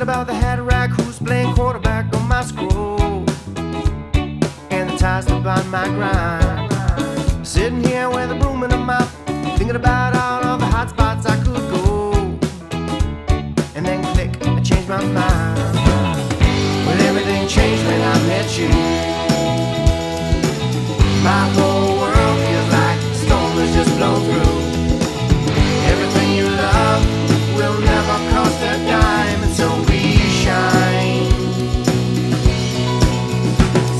Thinking about the hatter who's playing quarterback on my scroll, and the ties that bind my grind. Sitting here with a broom in a mouth, thinking about all of the hot spots I could go. And then click, I changed my mind. But everything changed when I met you. My whole world feels like a storm has just blown through. Everything you love will never cost a dime, and so we shine.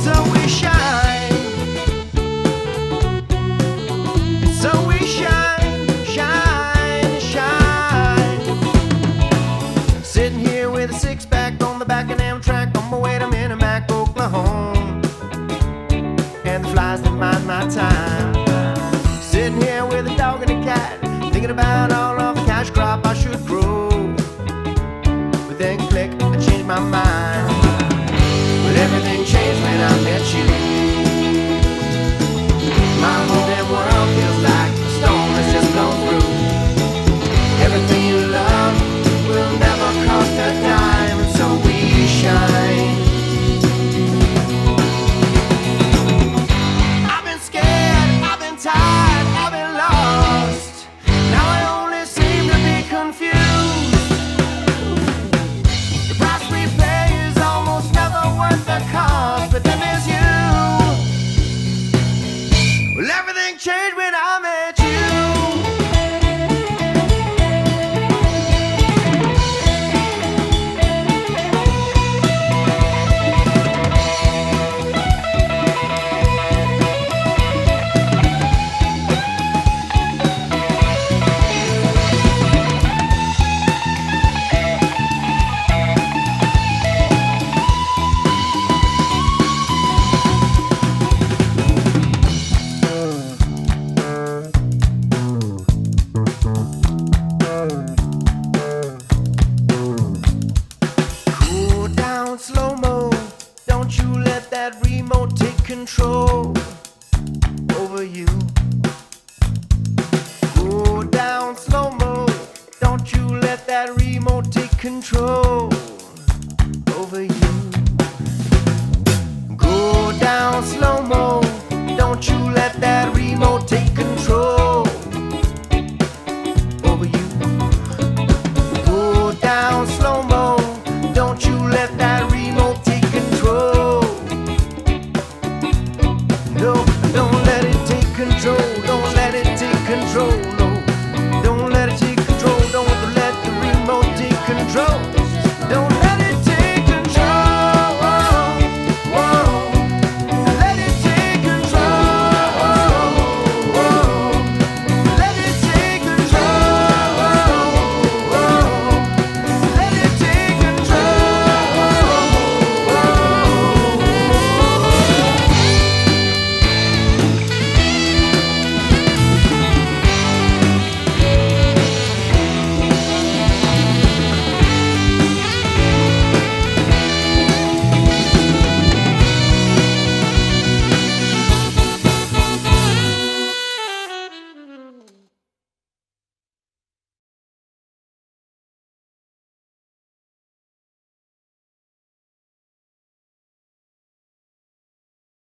So we shine. So we shine, shine, shine. Sitting here with a six-pack on the back of Amtrak on my way to Minimac, Oklahoma, and the flies that mind my time. Sitting here with a dog and a cat, thinking about all of the cash crop I should grow. But then click, I changed my mind. But everything changed when I met you. My whole damn world feels like a storm has just blown through. Everything you love will never cost a dime, and so we shine. I've been scared, I've been tired, I've been lost. Now I only seem to be confused. The price we pay is almost never worth the cost, but then there's you. Well, everything changed when I met you. Cool down, slow-mo. Don't you let that remote take control over you. Cool down, slow-mo. Don't you let that remote take control over you. Go down slow-mo. Don't you let that remote take control